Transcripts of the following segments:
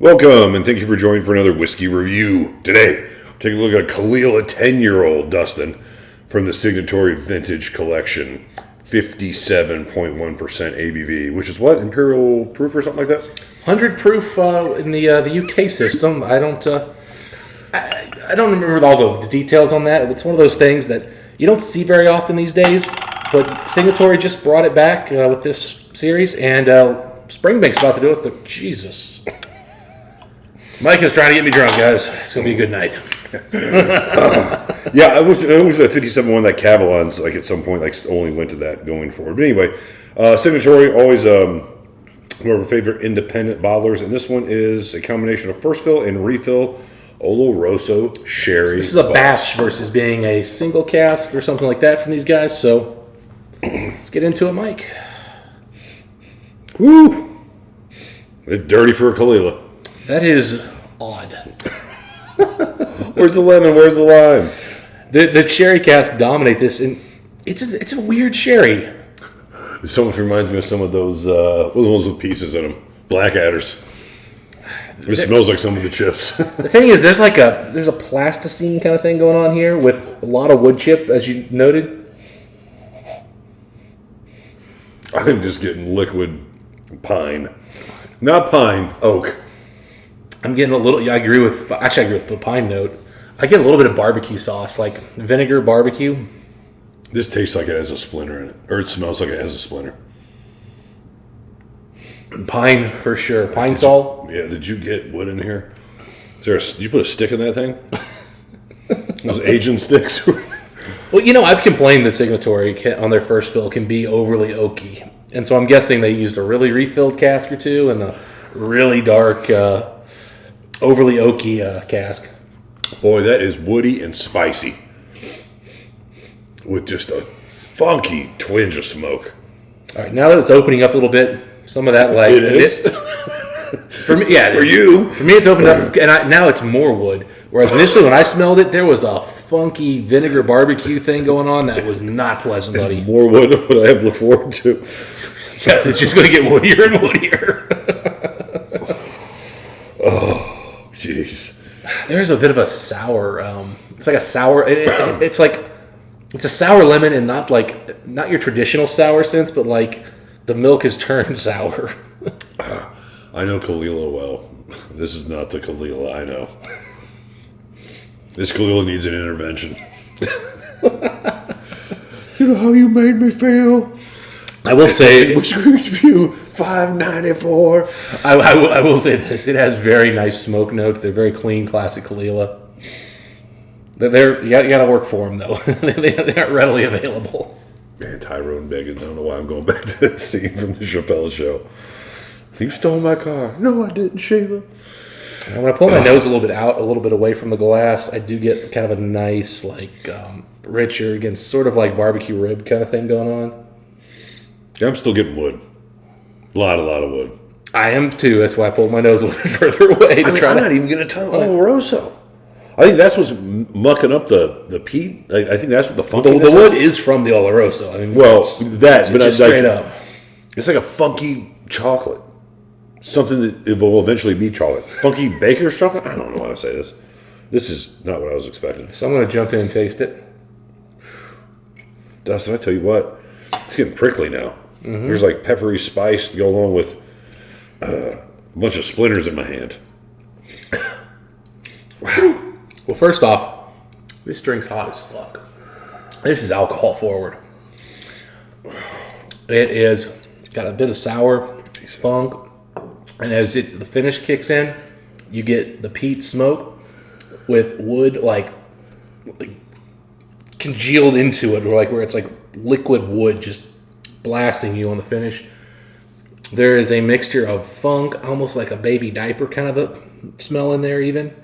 Welcome, and thank you for joining for another whiskey review. Today, take a look at a Caol Ila 10-year-old, Dustin, from the Signatory Vintage Collection. 57.1% ABV, which is what? Imperial proof or something like that? 100 proof in the UK system. I don't remember all the details on that. It's one of those things that you don't see very often these days, but Signatory just brought it back with this series, and Springbank's about to do it. Jesus. Mike is trying to get me drunk, guys. It's going to be a good night. Yeah, it was a 57 one that Cavalon's like at some point like only went to that going forward. But anyway, Signatory always one of our favorite independent bottlers, and this one is a combination of first fill and refill Oloroso sherry. This is a batch versus being a single cask or something like that from these guys. So let's get into it, Mike. Woo! It's dirty for a Caol Ila. That is odd. Where's the lemon? Where's the lime? The sherry cask dominate this, and it's a weird sherry. This almost reminds me of some of those ones with pieces in them. Blackadders. It smells like some of the chips. The thing is, there's a plasticine kind of thing going on here with a lot of wood chip, as you noted. I'm just getting liquid pine. Not pine, oak. I'm getting a little. Yeah, I agree with the pine note. I get a little bit of barbecue sauce, like vinegar barbecue. This tastes like it has a splinter in it, or it smells like it has a splinter. Pine for sure. Pine salt. Yeah. Did you get wood in here? Did you put a stick in that thing? Those Asian sticks. Well, I've complained that Signatory on their first fill can be overly oaky, and so I'm guessing they used a really refilled cask or two and a really dark, overly oaky cask. Boy, that is woody and spicy, with just a funky twinge of smoke. All right, now that it's opening up a little bit, some of that It is. For me, yeah. For you. For me, it's opened up, and now it's more wood. Whereas initially, when I smelled it, there was a funky vinegar barbecue thing going on that was not pleasant, buddy. More wood than what I have to look forward to. Yes, it's just going to get woodier and woodier. Oh, jeez. There's a bit of a sour. It's like a sour. It's a sour lemon, and not your traditional sour sense, but like the milk has turned sour. I know Caol Ila well. This is not the Caol Ila I know. This Caol Ila needs an intervention. You know how you made me feel? I will say, which review $5.94. I will say this: it has very nice smoke notes. They're very clean, classic Caol Ila. You got to work for them though. They aren't readily available. Man, Tyrone Biggins. I don't know why I'm going back to that scene from the Chappelle show. You stole my car. No, I didn't, Sheila. And when I pull my nose a little bit out, a little bit away from the glass, I do get kind of a nice, richer, again, sort of like barbecue rib kind of thing going on. Yeah, I'm still getting wood. A lot of wood. I am too. That's why I pulled my nose a little bit further away to try. I'm not even going to tell Oloroso. I think that's what's mucking up the peat. I think that's what the funkiness The wood is from the Oloroso. I mean, but straight up. It's like a funky chocolate. Something that it will eventually be chocolate. Funky baker's chocolate? I don't know how to say this. This is not what I was expecting. So I'm going to jump in and taste it. Dustin, I tell you what, it's getting prickly now. Mm-hmm. There's like peppery spice to go along with a bunch of splinters in my hand. Wow. Well, first off, this drink's hot as fuck. This is alcohol forward. It is got a bit of sour funk. And as the finish kicks in, you get the peat smoke with wood like congealed into it, where it's like liquid wood just blasting you on the finish. There is a mixture of funk, almost like a baby diaper kind of a smell in there even.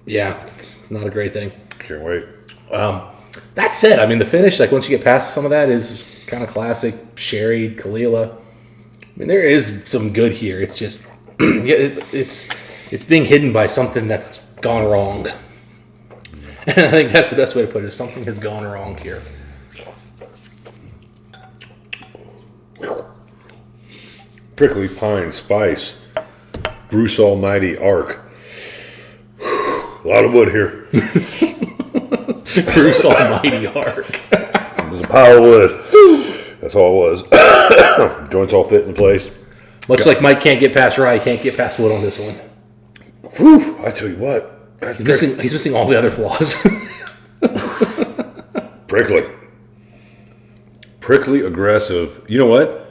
Yeah, it's not a great thing. Can't wait. That said, I mean, the finish, once you get past some of that, is kind of classic sherry, Caol Ila. I mean, there is some good here. It's just, it's being hidden by something that's gone wrong. And I think that's the best way to put it. Something has gone wrong here. Prickly pine spice. Bruce Almighty Ark. A lot of wood here. Bruce Almighty Ark. There's a pile of wood. That's all it was. Joints all fit in place. Much like Mike can't get past rye, can't get past wood on this one. Whew, I tell you what. He's missing all the other flaws. Prickly, aggressive. You know what?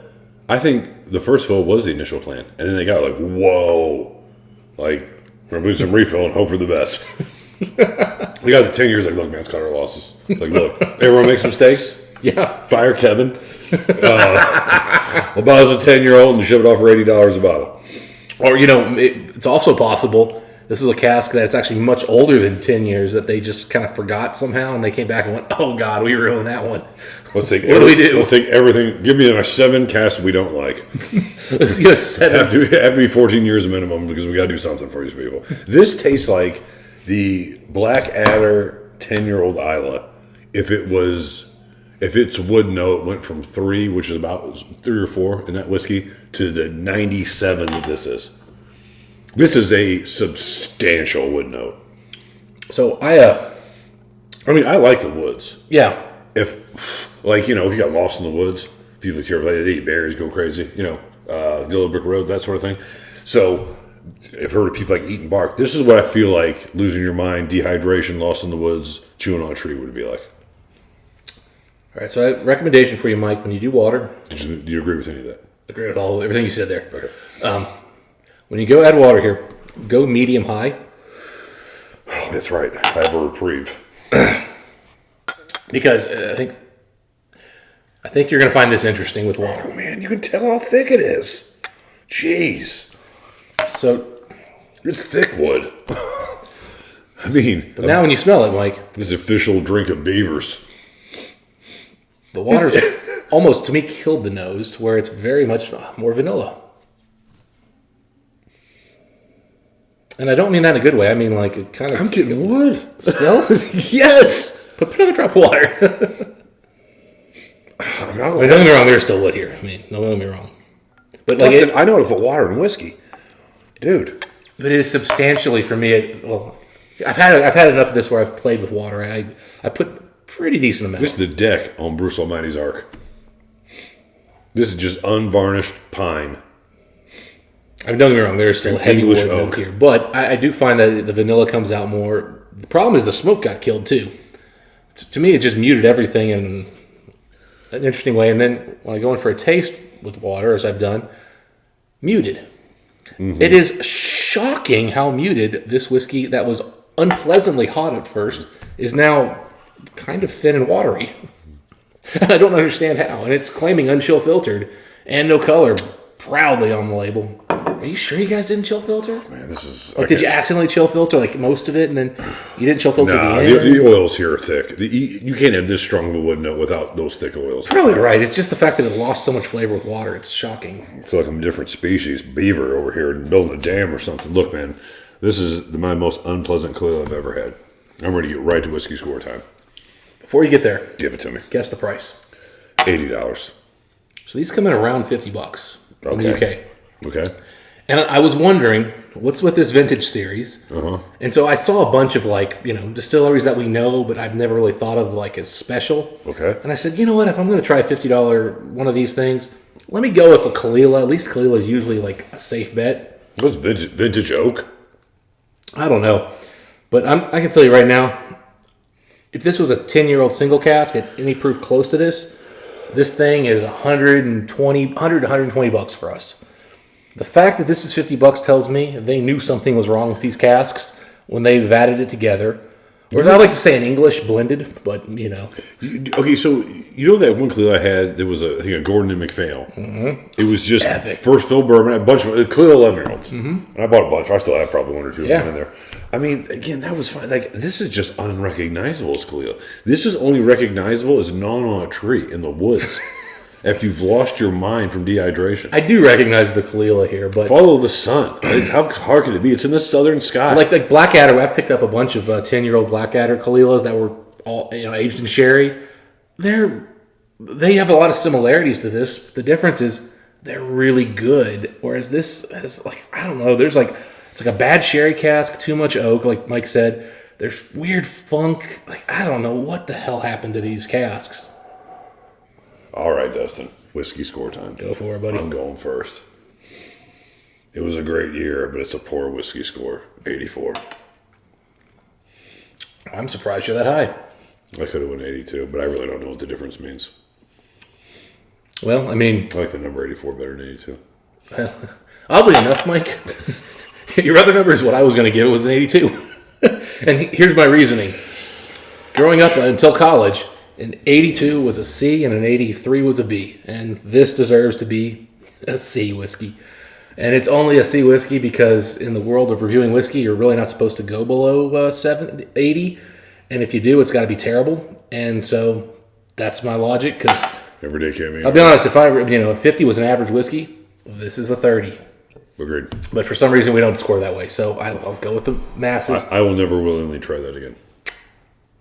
I think the first fill was the initial plan. And then they got like, whoa. Like, we're going to do some refill and hope for the best. They got the 10 years like, look, man, it's got our losses. Like, look, everyone makes mistakes. Yeah. Fire Kevin. We'll buy us a 10-year-old and ship it off for $80 a bottle. Or, it's also possible this is a cask that's actually much older than 10 years that they just kind of forgot somehow, and they came back and went, oh, God, we ruined that one. Let's take what do we do? Let's take everything. Give me a 7 casks we don't like. Let's get a 7. Have to be 14 years minimum because we got to do something for these people. This tastes like the Blackadder 10-year-old Isla. If its wood note went from 3, which is about 3 or 4 in that whiskey, to the 97 that this is. This is a substantial wood note. So I like the woods. Yeah. If you got lost in the woods, people here, they eat berries, go crazy, Yellow Brick Road, that sort of thing. So I've heard of people like eating bark. This is what I feel like losing your mind, dehydration, lost in the woods, chewing on a tree would be like. All right, so I have a recommendation for you, Mike. When you do water, Do you agree with any of that? agree with everything you said there. Okay. When you go add water here, go medium high. Oh, that's right. I have a reprieve. Because I think you're going to find this interesting with water. Oh man, you can tell how thick it is. Jeez, So, it's thick wood. I mean, but now when you smell it, Mike, this official drink of beavers. the water's almost, to me, killed the nose to where it's very much more vanilla. And I don't mean that in a good way. I mean, like, it kind of... I'm getting wood. Still? Yes. But put another drop of water. Don't get me wrong, there's still wood here. I mean, don't get me wrong. But like, I know how to put water in whiskey. Dude. But it is substantially, for me, I've had enough of this where I've played with water. I put pretty decent amount. This is the deck on Bruce Almighty's Ark. This is just unvarnished pine. I mean, don't get me wrong, there's still heavy English wood oak note here. But I do find that the vanilla comes out more. The problem is the smoke got killed too. To me, it just muted everything in an interesting way. And then when I go in for a taste with water, as I've done, muted. Mm-hmm. It is shocking how muted this whiskey that was unpleasantly hot at first is now kind of thin and watery. And I don't understand how. And it's claiming unchill filtered and no color proudly on the label. Are you sure you guys didn't chill filter? Man, this is... Like, did you accidentally chill filter like most of it, and then you didn't chill filter Nah, the end? the oils here are thick. You can't have this strong of a wood note without those thick oils. Probably right. It's just the fact that it lost so much flavor with water. It's shocking. I feel like I'm a different species. Beaver over here building a dam or something. Look, man, this is my most unpleasant clue I've ever had. I'm ready to get right to whiskey score time. Before you get there, Give it to me. guess the price. $80. So these come in around $50 in the UK. Okay. And I was wondering, what's with this vintage series? Uh-huh. And so I saw a bunch of distilleries that we know, but I've never really thought of like as special. Okay. And I said, you know what? If I'm going to try a $50 one of these things, let me go with a Caol Ila. At least Caol Ila is usually like a safe bet. What's vintage oak? I don't know. But I can tell you right now, if this was a 10-year-old single cask at any proof close to this thing is $100 to $120 for us. The fact that this is $50 tells me they knew something was wrong with these casks when they vatted it together. Or I like to say in English, blended, but Okay, so you know that one Caol Ila I had, there was a Gordon and MacPhail. Mm-hmm. It was just epic. First fill bourbon, a bunch of Caol Ila 11-year-olds. Mm-hmm. And I bought a bunch. I still have probably one or two of them in there. I mean, again, that was fine. Like, this is just unrecognizable as Caol Ila. This is only recognizable as gnawing on a tree in the woods. After you've lost your mind from dehydration. I do recognize the Caol Ila here, but follow the sun. How hard could it be? It's in the southern sky. Like Blackadder, I've picked up a bunch of 10-year-old Blackadder Caol Ilas that were all aged in sherry. They have a lot of similarities to this. The difference is they're really good. Whereas this is like, I don't know, it's like a bad sherry cask, too much oak, like Mike said. There's weird funk. Like, I don't know what the hell happened to these casks. All right, Dustin. Whiskey score time. Go for it, buddy. I'm going first. It was a great year, but it's a poor whiskey score. 84. I'm surprised you're that high. I could have went 82, but I really don't know what the difference means. Well, I mean... I like the number 84 better than 82. Oddly enough, Mike, your other number is what I was going to give. It was an 82. And here's my reasoning. Growing up until college, an 82 was a C and an 83 was a B. And this deserves to be a C whiskey. And it's only a C whiskey because in the world of reviewing whiskey, you're really not supposed to go below 80. And if you do, it's got to be terrible. And so that's my logic. Because Every day can't be. I'll be honest, if 50 was an average whiskey, this is a 30. Agreed. But for some reason, we don't score that way. So I'll go with the masses. I will never willingly try that again.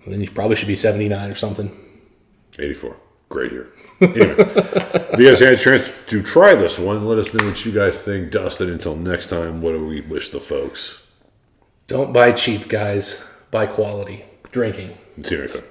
Then you probably should be 79 or something. 84. Great year. Anyway, if you guys had a chance to try this one, let us know what you guys think. Dustin, until next time, what do we wish the folks? Don't buy cheap, guys. Buy quality. Drinking. See you next time.